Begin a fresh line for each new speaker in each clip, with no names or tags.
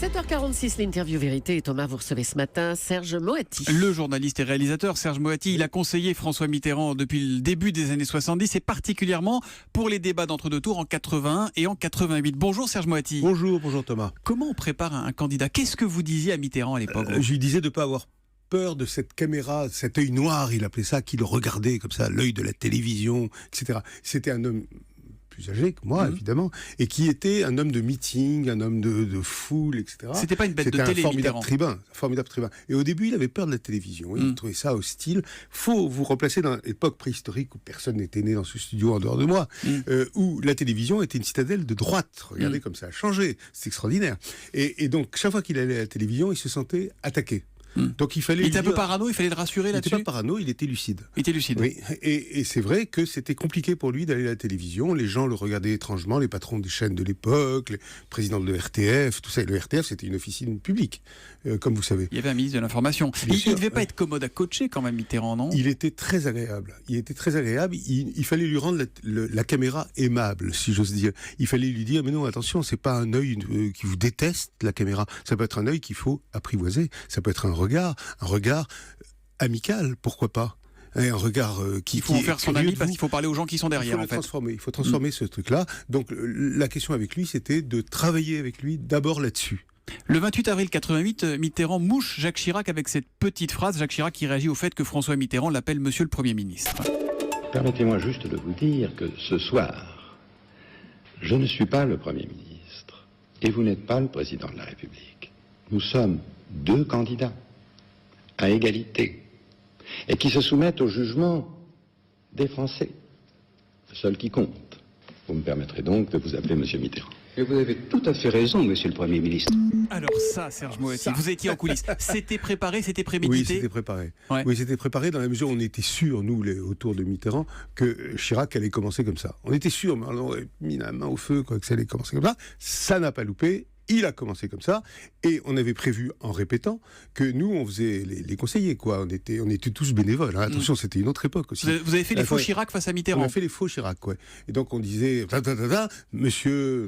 7h46, l'interview vérité. Et Thomas, vous recevez ce matin Serge Moati.
Le journaliste et réalisateur Serge Moati, il a conseillé François Mitterrand depuis le début des années 70 et particulièrement pour les débats d'entre-deux tours en 81 et en 88. Bonjour Serge Moati.
Bonjour Thomas.
Comment on prépare un candidat? Qu'est-ce que vous disiez à Mitterrand à l'époque?
Je lui disais de ne pas avoir peur de cette caméra, cet œil noir, il appelait ça, qui le regardait comme ça, l'œil de la télévision, etc. C'était un homme plus âgé que moi, évidemment, et qui était un homme de meeting, un homme de foule, etc.
C'était pas une bête de télé,
Mitterrand. Un formidable tribun. Et au début, il avait peur de la télévision. Il trouvait ça hostile. Faut vous replacer dans l'époque préhistorique où personne n'était né dans ce studio en dehors de moi, où la télévision était une citadelle de droite. Regardez comme ça a changé. C'est extraordinaire. Et donc, chaque fois qu'il allait à la télévision, il se sentait attaqué. Donc il était
un peu parano, il fallait le rassurer là-dessus.
Il n'était pas parano, il était lucide.
Il était lucide.
Oui. Et c'est vrai que c'était compliqué pour lui d'aller à la télévision. Les gens le regardaient étrangement, les patrons des chaînes de l'époque, les présidents de l'ERTF, tout ça. Et le RTF, c'était une officine publique, comme vous savez.
Il y avait un ministre de l'Information. Il ne devait pas être commode à coacher quand même, Mitterrand, non?
Il était très agréable. Il fallait lui rendre la caméra aimable, si j'ose dire. Il fallait lui dire, mais non, attention, c'est pas un œil qui vous déteste, la caméra. Ça peut être un œil qu'il faut apprivoiser. Ça peut être un regard amical, pourquoi pas, un regard qui...
Il faut en faire son ami parce qu'il faut parler aux gens qui sont derrière, en fait.
Il faut transformer ce truc-là. Donc la question avec lui, c'était de travailler avec lui d'abord là-dessus.
Le 28 avril 88, Mitterrand mouche Jacques Chirac avec cette petite phrase. Jacques Chirac qui réagit au fait que François Mitterrand l'appelle Monsieur le Premier ministre.
Permettez-moi juste de vous dire que ce soir, je ne suis pas le Premier ministre et vous n'êtes pas le Président de la République. Nous sommes deux candidats à égalité et qui se soumettent au jugement des Français, le seul qui compte. Vous me permettrez donc de vous appeler Monsieur Mitterrand.
Et vous avez tout à fait raison, Monsieur le Premier ministre.
Alors ça, Serge Moati, vous étiez en coulisses. C'était préparé, c'était prémédité?
Oui, c'était préparé.
Ouais.
Oui, c'était préparé dans la mesure où on était sûr, nous, autour de Mitterrand, que Chirac allait commencer comme ça. On était sûr, mais on aurait mis la main au feu, quoi, que ça allait commencer comme ça. Ça n'a pas loupé. Il a commencé comme ça, et on avait prévu, en répétant, que nous, on faisait les conseillers, quoi. On était tous bénévoles. Hein. Attention, c'était une autre époque aussi.
Vous avez fait les faux Chirac face à Mitterrand?
On a fait les faux Chirac, ouais. Et donc on disait, monsieur...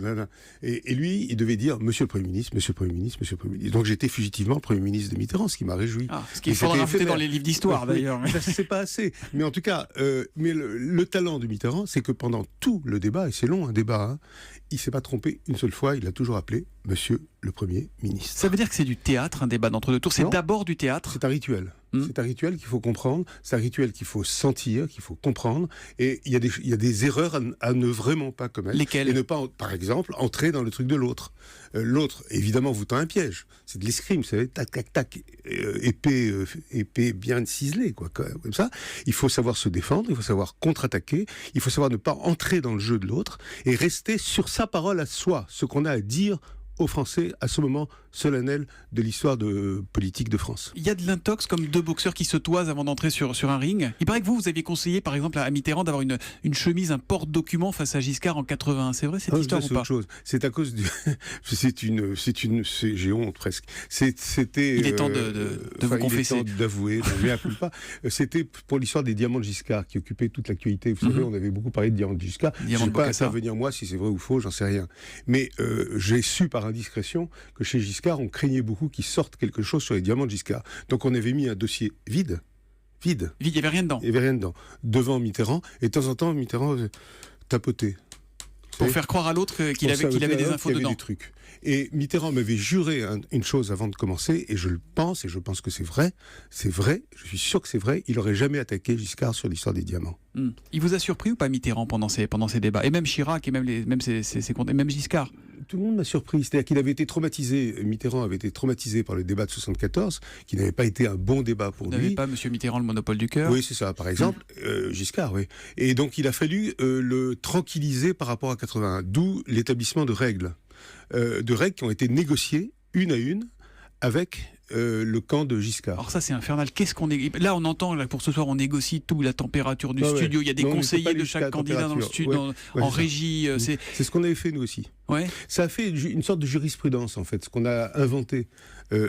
Et lui, il devait dire, monsieur le Premier ministre, monsieur le Premier ministre, monsieur le Premier ministre. Donc j'étais fugitivement le Premier ministre de Mitterrand, ce qui m'a réjoui.
Ce qu'il faudra rajouter dans les livres d'histoire, d'ailleurs.
Oui, c'est pas assez. Mais en tout cas, le talent de Mitterrand, c'est que pendant tout le débat, et c'est long un débat, hein, il s'est pas trompé une seule fois, il a toujours appelé Monsieur le Premier ministre.
Ça veut dire que c'est du théâtre, un débat d'entre-deux tours. C'est d'abord du théâtre.
C'est un rituel. C'est un rituel qu'il faut comprendre, c'est un rituel qu'il faut sentir, qu'il faut comprendre. Et il y a des erreurs à ne vraiment pas commettre.
Lesquelles?
Et ne pas, par exemple, entrer dans le truc de l'autre. L'autre, évidemment, vous tend un piège. C'est de l'escrime, vous savez, tac, tac, tac, épée bien ciselée, quoi, comme ça. Il faut savoir se défendre, il faut savoir contre-attaquer, il faut savoir ne pas entrer dans le jeu de l'autre et rester sur sa parole à soi, ce qu'on a à dire aux Français à ce moment solennel de l'histoire politique de France.
Il y a de l'intox comme deux boxeurs qui se toisent avant d'entrer sur un ring. Il paraît que vous aviez conseillé par exemple à Mitterrand d'avoir une chemise, un porte-document face à Giscard en 81. C'est vrai cette histoire ou pas?
C'est autre chose. C'est à cause du... j'ai honte presque. C'était...
Il est temps de vous confesser.
Il est temps d'avouer, pas. C'était pour l'histoire des diamants de Giscard qui occupait toute l'actualité. Vous savez, on avait beaucoup parlé de diamants de Giscard. Je ne vais pas intervenir moi si c'est vrai ou faux, j'en sais rien. Mais j'ai su par indiscrétion que chez Giscard, on craignait beaucoup qu'il sorte quelque chose sur les diamants de Giscard. Donc on avait mis un dossier vide,
il n'y avait rien dedans.
Il n'y avait rien dedans. Devant Mitterrand, et de temps en temps, Mitterrand tapotait.
Pour faire croire à l'autre qu'il avait des infos dedans.
Des trucs. Et Mitterrand m'avait juré une chose avant de commencer, et je pense que c'est vrai, je suis sûr que c'est vrai, il n'aurait jamais attaqué Giscard sur l'histoire des diamants.
Il vous a surpris ou pas Mitterrand pendant ces débats? Et même Chirac, et même Giscard?
Tout le monde m'a surpris. C'est-à-dire qu'il avait été traumatisé, Mitterrand avait été traumatisé par le débat de 74, qui n'avait pas été un bon débat pour lui.
Vous n'avez pas M. Mitterrand le monopole du cœur?
Oui, c'est ça, par exemple. Giscard, oui. Et donc il a fallu le tranquilliser par rapport à 81, d'où l'établissement de règles qui ont été négociées, une à une, avec le camp de Giscard.
Alors ça c'est infernal. Qu'est-ce qu'on est... Là on entend, là, pour ce soir on négocie tout, la température du studio, il y a des conseillers de chaque candidat dans le studio, en régie.
C'est ce qu'on avait fait nous aussi.
Ouais.
Ça a fait une sorte de jurisprudence, en fait. Ce qu'on a inventé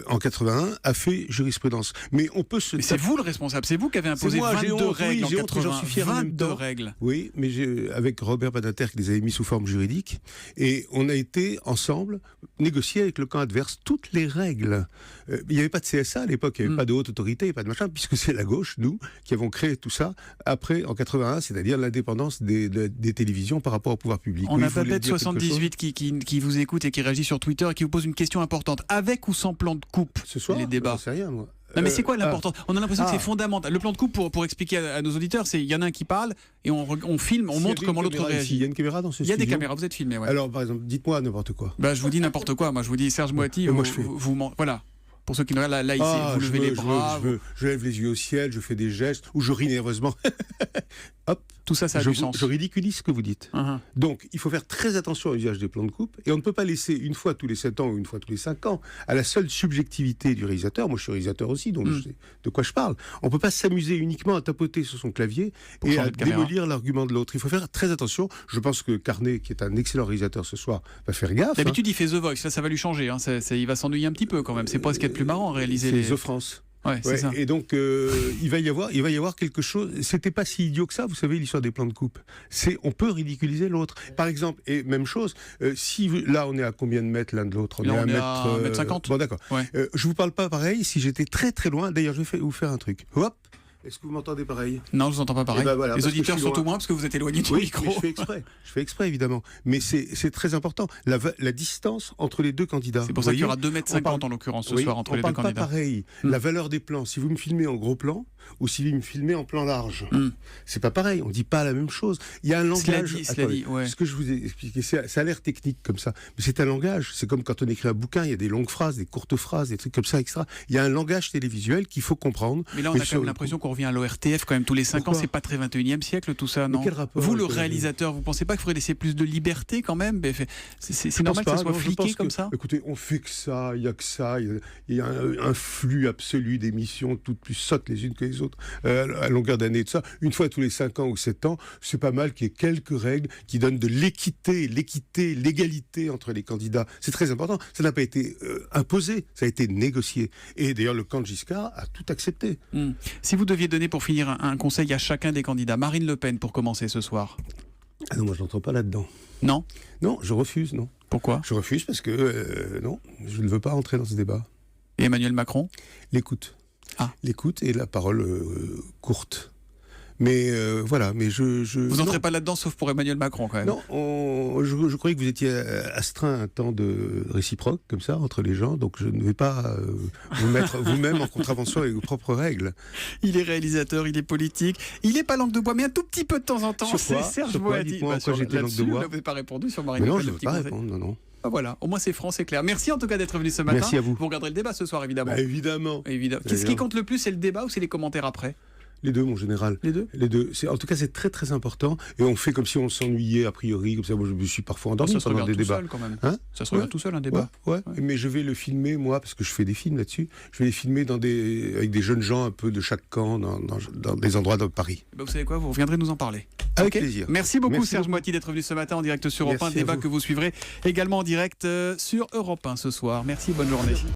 en 81 a fait jurisprudence. Mais on peut se...
Mais c'est vous le responsable, c'est vous qui avez imposé
moi, j'ai
22
honte,
règles
oui, j'ai
en
honte, j'en
80.
suis fier en même
22
temps.
règles.
Oui, mais avec Robert Badinter qui les avait mis sous forme juridique, et on a été ensemble négocier avec le camp adverse toutes les règles. Il n'y avait pas de CSA à l'époque, il n'y avait pas de haute autorité, pas de machin, puisque c'est la gauche, nous, qui avons créé tout ça après, en 81, c'est-à-dire l'indépendance des télévisions par rapport au pouvoir public.
On
Oui,
a
vous voulez
Babette
dire quelque
78 qui vous écoute et qui réagit sur Twitter et qui vous pose une question importante. Avec ou sans plan de coupe,
Ce soir,
les débats?
j'en sais rien, moi.
Non mais c'est quoi l'important? On a l'impression que c'est
Ah.
fondamental. Le plan de coupe, pour expliquer à nos auditeurs, c'est il y en a un qui parle et on filme, on
S'il y
montre
avait
comment
une
l'autre
caméra ici,
réagit.
il y a une caméra dans ce
Il y a des
studio.
caméras, vous êtes filmé, ouais.
Alors, par exemple, dites-moi n'importe quoi.
Bah, je vous dis n'importe quoi. Moi, je vous dis Serge Moati,
moi,
voilà. Pour ceux qui nous regardent, là ici, vous levez les bras.
Je lève les yeux au ciel, je fais des gestes, ou je ris nerveusement. Hop,
Tout ça, ça a du sens.
je ridiculise ce que vous dites.
Uh-huh.
Donc, il faut faire très attention à l'usage des plans de coupe, et on ne peut pas laisser une fois tous les 7 ans ou une fois tous les 5 ans à la seule subjectivité du réalisateur. Moi, je suis réalisateur aussi, donc je sais de quoi je parle. On ne peut pas s'amuser uniquement à tapoter sur son clavier
Pour
et
changer
à
de caméra.
démolir l'argument de l'autre. Il faut faire très attention. Je pense que Carnet, qui est un excellent réalisateur ce soir, va faire gaffe.
D'habitude, il fait The Voice. Là, ça va lui changer. Hein. Il va s'ennuyer un petit peu quand même. C'est pas ce qu'il y a de plus marrant à réaliser.
C'est The France.
Ouais, c'est
Ouais,
ça.
et donc, il va y avoir quelque chose. C'était pas si idiot que ça, vous savez, l'histoire des plans de coupe. On peut ridiculiser l'autre. Par exemple, et même chose, là, on est à combien de mètres l'un de l'autre?
Là, on est à
un
1,50 m.
Bon, d'accord.
Ouais.
Je vous parle pas pareil si j'étais très très loin. D'ailleurs, je vais vous faire un truc. Hop. Est-ce que vous m'entendez pareil?
Non, je vous entends pas pareil.
Eh ben voilà,
les
parce que
auditeurs
je suis
surtout
loin.
moins parce que vous êtes éloigné du
Oui,
micro.
mais je fais exprès. Je fais exprès, évidemment. Mais c'est très important. La distance entre les deux candidats.
C'est pour
Vous
ça qu'il y
voyez,
aura 2,50 m en l'occurrence ce
oui,
soir entre
on
les deux
parle
candidats.
pas pareil. La valeur des plans, si vous me filmez en gros plan ou si vous me filmez en plan large, c'est pas pareil. On dit pas la même chose. Il y a un langage.
Cela dit, ouais.
Ce que je vous ai expliqué, ça a l'air technique comme ça, mais c'est un langage. C'est comme quand on écrit un bouquin, il y a des longues phrases, des courtes phrases, des trucs comme ça, etc. Il y a un langage télévisuel qu'il faut comprendre.
Mais là, on a quand même l'impression qu'on revient à l'ORTF quand même tous les 5 ans.
Pourquoi?
C'est pas très 21e siècle tout ça, non?
quel rapport
Vous, le
avec
réalisateur, vous pensez pas qu'il faudrait laisser plus de liberté quand même? C'est
Je
normal que
pense
ça
pas,
soit
non, je
fliqué
pense
comme
que,
ça?
Écoutez, on fait que ça, il y a que ça, il y a un flux absolu d'émissions, toutes plus sottes les unes que les autres, à longueur d'année, tout ça. Une fois tous les 5 ans ou 7 ans, c'est pas mal qu'il y ait quelques règles qui donnent de l'équité, l'égalité entre les candidats. C'est très important. Ça n'a pas été imposé, ça a été négocié. Et d'ailleurs, le camp de Giscard a tout accepté.
Si vous deviez donner pour finir un conseil à chacun des candidats, Marine Le Pen pour commencer ce soir.
Ah non, moi je n'entre pas là-dedans.
Non?
Non, je refuse, non.
Pourquoi?
Je refuse parce que, non, je ne veux pas entrer dans ce débat.
Et Emmanuel Macron?
L'écoute.
Ah.
L'écoute et la parole courte. Mais voilà, mais
Vous n'entrez pas là-dedans sauf pour Emmanuel Macron quand même.
Non, je croyais que vous étiez astreint un temps de réciproque, comme ça, entre les gens, donc je ne vais pas vous mettre vous-même en contravention avec vos propres règles.
Il est réalisateur, il est politique, il est pas langue de bois, mais un tout petit peu de temps en temps.
Sur quoi?
C'est Serge
Sur quoi?
Moati.
Dites-moi en quoi j'étais langue de
là-dessus,
bois.
vous n'avez pas répondu sur Marine
Mais
Le
non,
Pen.
je
le
ne veux
petit
pas
conseil.
répondre, non.
Ah, voilà, au moins c'est franc, c'est clair. Merci en tout cas d'être venu ce matin.
Merci à vous.
Vous regarderez le débat ce soir évidemment.
Bah, évidemment.
Qu'est-ce qui compte le plus, c'est le débat ou c'est les commentaires après?
Les deux, mon général.
Les deux?
Les deux. En tout cas, c'est très très important. Et on fait comme si on s'ennuyait a priori, comme ça. Moi, je me suis parfois endormi
Ça se
pendant
regarde
des
tout
débats.
seul quand même.
Hein?
Ça se regarde tout seul un débat.
Ouais. Mais je vais le filmer, moi, parce que je fais des films là-dessus. Je vais les filmer avec des jeunes gens un peu de chaque camp, dans des endroits de Paris.
Vous savez quoi, vous reviendrez nous en parler.
Avec
Ok.
plaisir.
Merci beaucoup
Merci
Serge
beaucoup.
Moati d'être venu ce matin en direct sur Europe 1,
Merci à
débat
vous.
que vous suivrez également en direct sur Europe 1 ce soir. Merci, bonne journée.